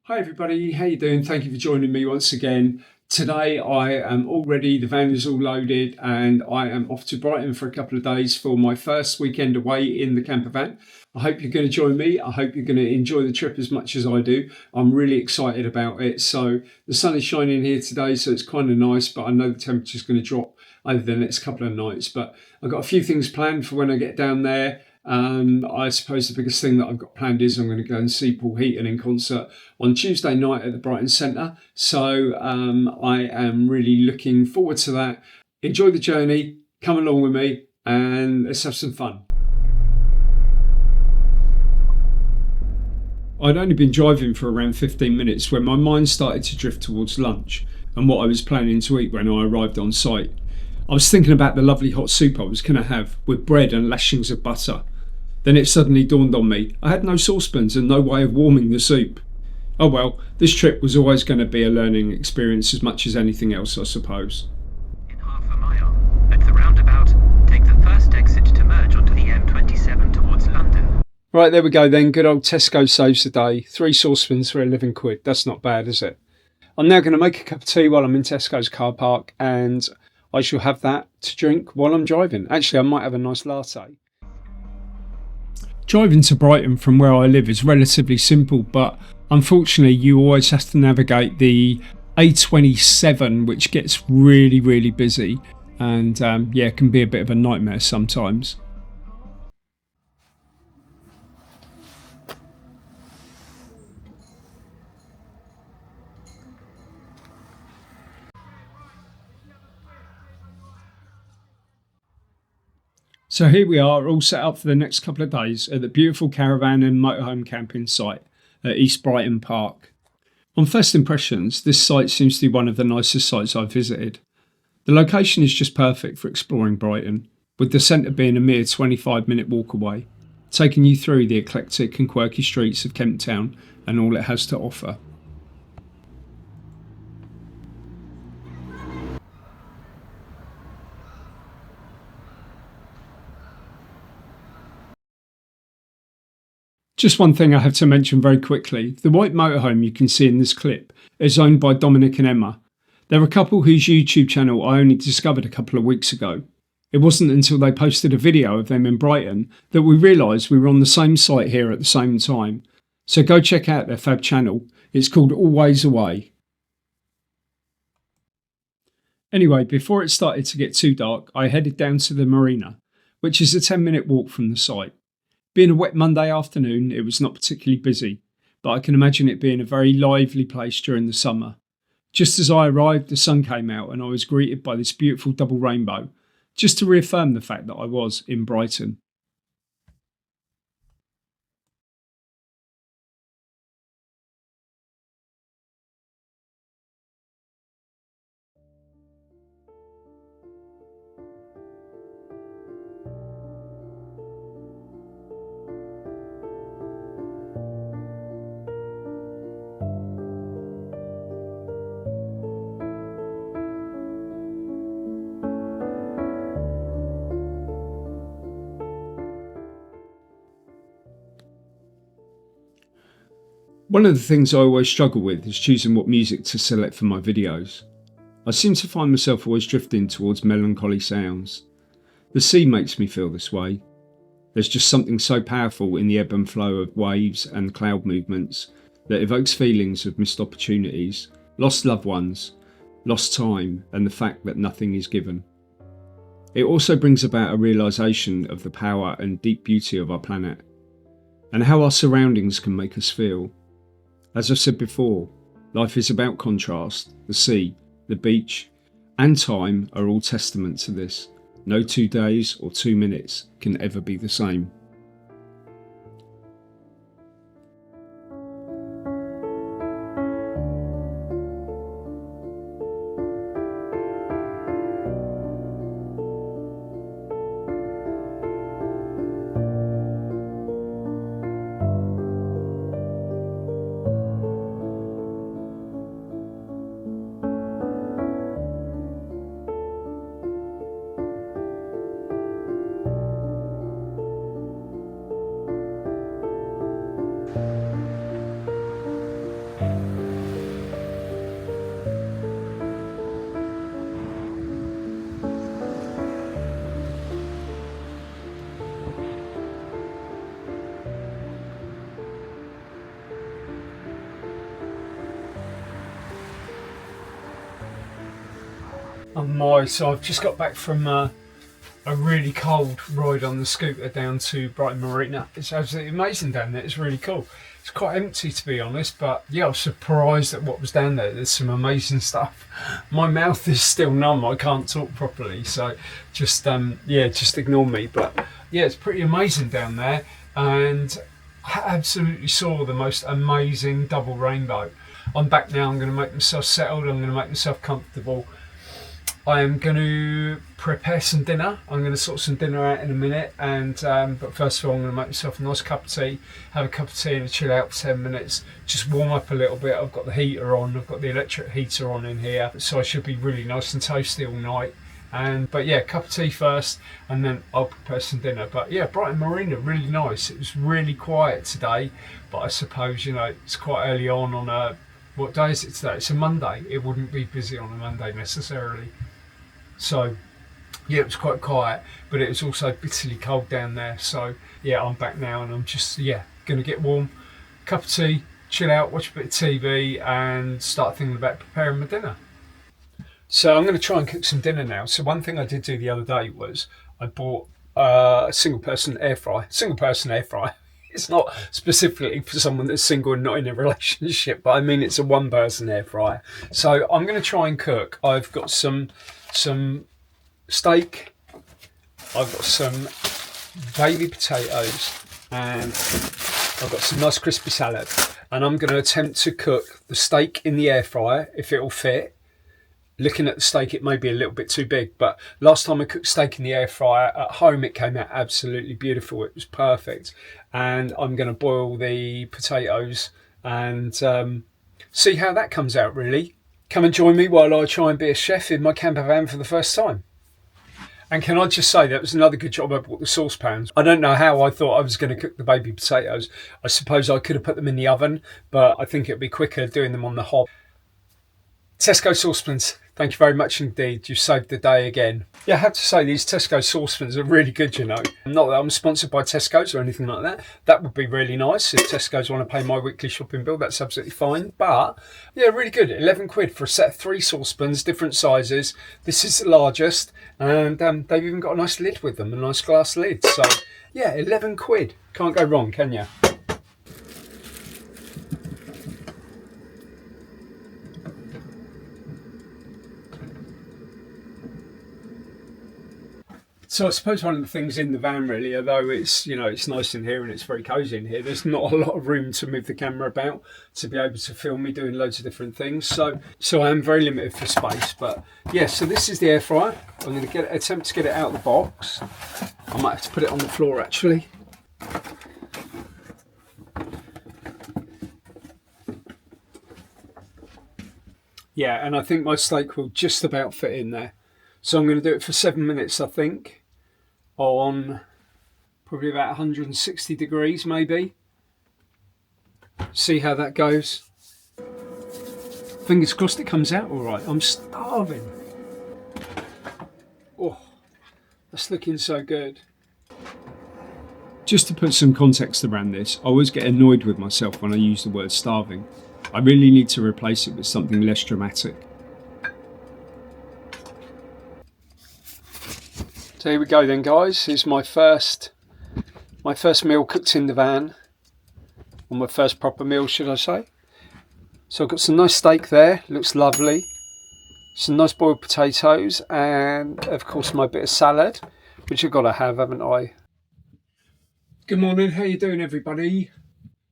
Hi everybody, how you doing? Thank you for joining me once again. Today I am all ready, the van is all loaded and I am off to Brighton for a couple of days for my first weekend away in the camper van. I hope you're going to join me. I hope you're going to enjoy the trip as much as I do. I'm really excited about it. So the sun is shining here today, so it's kind of nice, but I know the temperature is going to drop over the next couple of nights. But I've got a few things planned for when I get down there. I suppose the biggest thing that I've got planned is I'm going to go and see Paul Heaton in concert on Tuesday night at the Brighton Centre. So I am really looking forward to that. Enjoy the journey, come along with me and let's have some fun. I'd only been driving for around 15 minutes when my mind started to drift towards lunch and what I was planning to eat when I arrived on site. I was thinking about the lovely hot soup I was going to have with bread and lashings of butter. Then it suddenly dawned on me, I had no saucepans and no way of warming the soup. Oh well, this trip was always going to be a learning experience as much as anything else, I suppose. In half a mile, at the roundabout, take the first exit to merge onto the M27 towards London. Right, there we go then, good old Tesco saves the day. 3 saucepans for £11. That's not bad, is it? I'm now going to make a cup of tea while I'm in Tesco's car park and I shall have that to drink while I'm driving. Actually, I might have a nice latte. Driving to Brighton from where I live is relatively simple, but unfortunately you always have to navigate the A27, which gets really busy and yeah, can be a bit of a nightmare sometimes. So here we are, all set up for the next couple of days at the beautiful Caravan and Motorhome camping site at East Brighton Park. On first impressions, this site seems to be one of the nicest sites I've visited. The location is just perfect for exploring Brighton, with the centre being a mere 25-minute walk away, taking you through the eclectic and quirky streets of Kent Town and all it has to offer. Just one thing I have to mention very quickly. The white motorhome you can see in this clip is owned by Dominic and Emma. They're a couple whose YouTube channel I only discovered a couple of weeks ago. It wasn't until they posted a video of them in Brighton that we realised we were on the same site here at the same time. So go check out their fab channel. It's called Always Away. Anyway, before it started to get too dark, I headed down to the marina, which is a 10-minute walk from the site. Being a wet Monday afternoon, it was not particularly busy, but I can imagine it being a very lively place during the summer. Just as I arrived, the sun came out and I was greeted by this beautiful double rainbow, just to reaffirm the fact that I was in Brighton. One of the things I always struggle with is choosing what music to select for my videos. I seem to find myself always drifting towards melancholy sounds. The sea makes me feel this way. There's just something so powerful in the ebb and flow of waves and cloud movements that evokes feelings of missed opportunities, lost loved ones, lost time, and the fact that nothing is given. It also brings about a realisation of the power and deep beauty of our planet, and how our surroundings can make us feel. As I've said before, life is about contrast. The sea, the beach, and time are all testament to this. No 2 days or 2 minutes can ever be the same. So I've just got back from a really cold ride on the scooter down to Brighton Marina. It's absolutely amazing down there. It's really cool. It's quite empty, to be honest, but yeah, I was surprised at what was down there. There's some amazing stuff. My mouth is still numb. I can't talk properly, so just ignore me. But yeah, it's pretty amazing down there, and I absolutely saw the most amazing double rainbow. I'm back now. I'm going to make myself settled. I'm going to make myself comfortable. I am going to prepare some dinner. I'm going to sort some dinner out in a minute, and but first of all, I'm going to make myself a nice cup of tea, have a cup of tea and chill out for 10 minutes, just warm up a little bit. I've got the heater on, I've got the electric heater on in here, so I should be really nice and toasty all night. But yeah, cup of tea first, and then I'll prepare some dinner. But yeah, Brighton Marina, really nice. It was really quiet today, but I suppose, you know, it's quite early on a, what day is it today? It's a Monday. It wouldn't be busy on a Monday necessarily. So yeah, it was quite quiet, but it was also bitterly cold down there. So yeah, I'm back now, and I'm just gonna get warm, cup of tea, chill out, watch a bit of TV, and start thinking about preparing my dinner. So I'm going to try and cook some dinner now. So one thing I did do the other day was I bought a single person air fryer. It's not specifically for someone that's single and not in a relationship, but I mean it's a one person air fryer. So I'm going to try and cook. I've got some steak, I've got some baby potatoes, and I've got some nice crispy salad. And I'm going to attempt to cook the steak in the air fryer if it will fit. Looking at the steak, it may be a little bit too big, but last time I cooked steak in the air fryer at home, it came out absolutely beautiful. It was perfect. And I'm going to boil the potatoes and see how that comes out, really. Come and join me while I try and be a chef in my camper van for the first time. And can I just say, that was another good job I bought the saucepans. I don't know how I thought I was going to cook the baby potatoes. I suppose I could have put them in the oven, but I think it would be quicker doing them on the hob. Tesco saucepans, thank you very much indeed. You've saved the day again. Yeah, I have to say these Tesco saucepans are really good, you know. Not that I'm sponsored by Tesco's or anything like that. That would be really nice. If Tesco's want to pay my weekly shopping bill, that's absolutely fine. But yeah, really good. 11 quid for a set of 3 saucepans, different sizes. This is the largest, and they've even got a nice lid with them, a nice glass lid. So yeah, 11 quid. Can't go wrong, can you? So I suppose one of the things in the van, really, although it's, you know, it's nice in here and it's very cosy in here, there's not a lot of room to move the camera about to be able to film me doing loads of different things. So I am very limited for space. But yeah, so this is the air fryer. I'm going to attempt to get it out of the box. I might have to put it on the floor actually. Yeah, and I think my steak will just about fit in there. So I'm going to do it for 7 minutes, I think, on probably about 160 degrees maybe. See how that goes. Fingers crossed it comes out all right. I'm starving. Oh, that's looking so good. Just to put some context around this, I always get annoyed with myself when I use the word starving. I really need to replace it with something less dramatic. So here we go then, guys. Here's my first meal cooked in the van, or my first proper meal, should I say. So I've got some nice steak there, looks lovely. Some nice boiled potatoes, and of course my bit of salad, which I've got to have, haven't I? Good morning, how you doing everybody?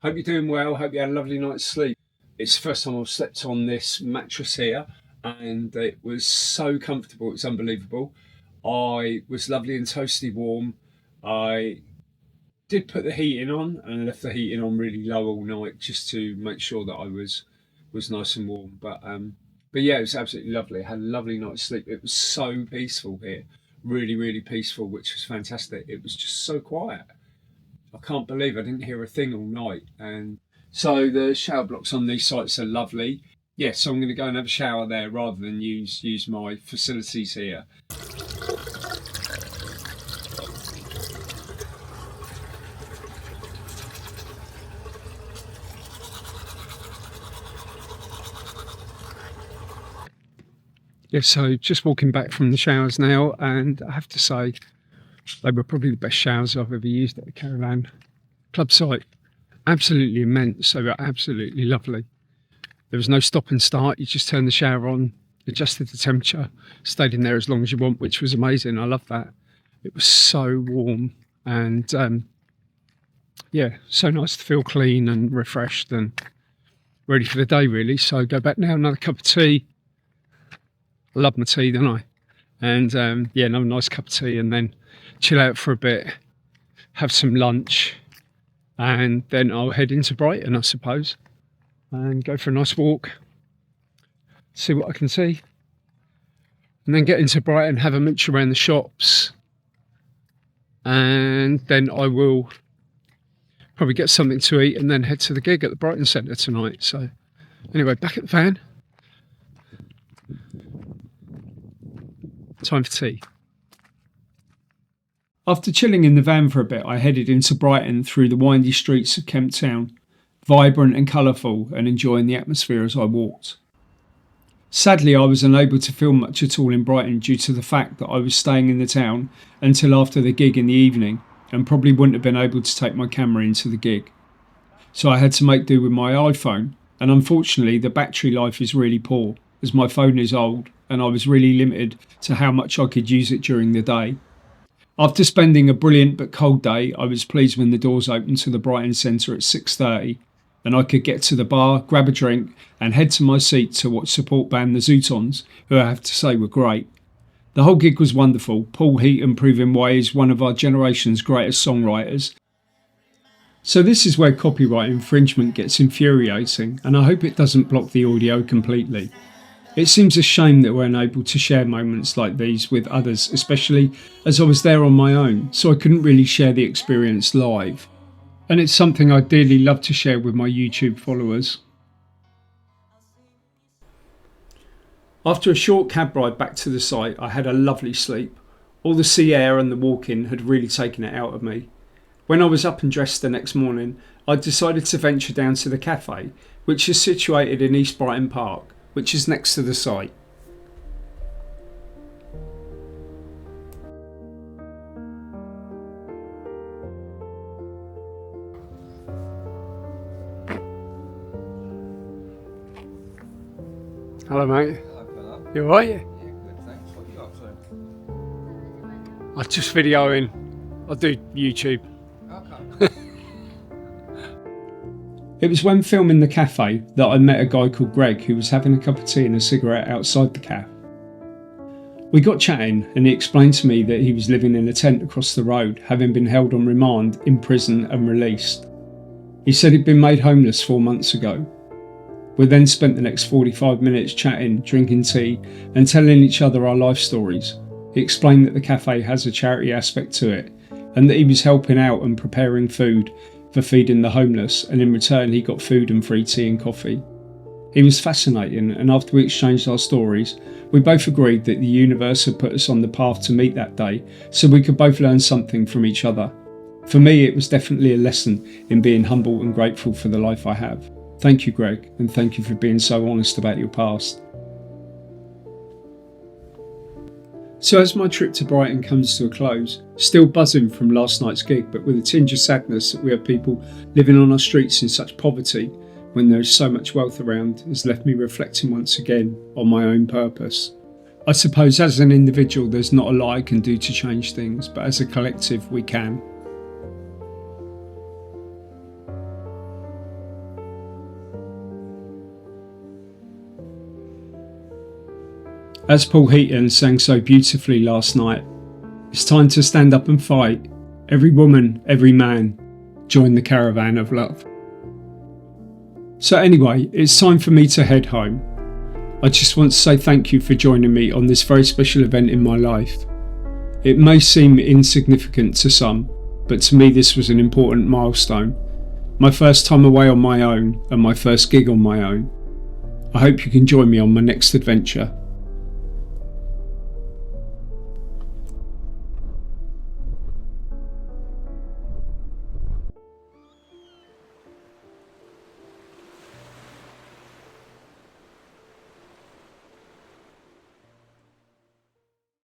Hope you're doing well, hope you had a lovely night's sleep. It's the first time I've slept on this mattress here, and it was so comfortable, it's unbelievable. I was lovely and toasty warm. I did put the heating on and left the heating on really low all night just to make sure that I was nice and warm. But yeah, it was absolutely lovely. I had a lovely night's sleep. It was so peaceful here, really, really peaceful, which was fantastic. It was just so quiet. I can't believe I didn't hear a thing all night. And so the shower blocks on these sites are lovely. Yeah, so I'm going to go and have a shower there rather than use my facilities here. Yeah, so just walking back from the showers now, and I have to say they were probably the best showers I've ever used at the Caravan club site. Absolutely immense. They were absolutely lovely. There was no stop and start. You just turned the shower on, adjusted the temperature, stayed in there as long as you want, which was amazing. I love that. It was so warm and yeah, so nice to feel clean and refreshed and ready for the day, really. So go back now, another cup of tea. I love my tea, don't I? And yeah, another nice cup of tea, and then chill out for a bit, have some lunch, and then I'll head into Brighton, I suppose, and go for a nice walk, see what I can see, and then get into Brighton, have a mooch around the shops, and then I will probably get something to eat and then head to the gig at the Brighton Centre tonight. So anyway, back at the van. Time for tea. After chilling in the van for a bit, I headed into Brighton through the windy streets of Kemp Town, vibrant and colourful, and enjoying the atmosphere as I walked. Sadly, I was unable to film much at all in Brighton due to the fact that I was staying in the town until after the gig in the evening, and probably wouldn't have been able to take my camera into the gig. So I had to make do with my iPhone, and unfortunately the battery life is really poor, as my phone is old, and I was really limited to how much I could use it during the day. After spending a brilliant but cold day, I was pleased when the doors opened to the Brighton Centre at 6:30, and I could get to the bar, grab a drink, and head to my seat to watch support band the Zootons, who I have to say were great. The whole gig was wonderful. Paul Heaton proving why he's one of our generation's greatest songwriters. So this is where copyright infringement gets infuriating, and I hope it doesn't block the audio completely. It seems a shame that we're unable to share moments like these with others, especially as I was there on my own, so I couldn't really share the experience live. And it's something I'd dearly love to share with my YouTube followers. After a short cab ride back to the site, I had a lovely sleep. All the sea air and the walking had really taken it out of me. When I was up and dressed the next morning, I decided to venture down to the cafe, which is situated in East Brighton Park, which is next to the site. Hello mate. Hello fella. You alright? Yeah, good, thanks. What you up to? I'm just videoing. I do YouTube. Okay. It was when filming the cafe that I met a guy called Greg who was having a cup of tea and a cigarette outside the cafe. We got chatting and he explained to me that he was living in a tent across the road, having been held on remand in prison and released. He said he'd been made homeless 4 months ago. We then spent the next 45 minutes chatting, drinking tea and telling each other our life stories. He explained that the cafe has a charity aspect to it and that he was helping out and preparing food for feeding the homeless, and in return he got food and free tea and coffee. He was fascinating, and after we exchanged our stories, we both agreed that the universe had put us on the path to meet that day so we could both learn something from each other. For me, it was definitely a lesson in being humble and grateful for the life I have. Thank you, Greg, and thank you for being so honest about your past. So as my trip to Brighton comes to a close, still buzzing from last night's gig, but with a tinge of sadness that we have people living on our streets in such poverty when there is so much wealth around, has left me reflecting once again on my own purpose. I suppose as an individual there's not a lot I can do to change things, but as a collective we can. As Paul Heaton sang so beautifully last night, it's time to stand up and fight. Every woman, every man, join the caravan of love. So anyway, it's time for me to head home. I just want to say thank you for joining me on this very special event in my life. It may seem insignificant to some, but to me this was an important milestone. My first time away on my own and my first gig on my own. I hope you can join me on my next adventure.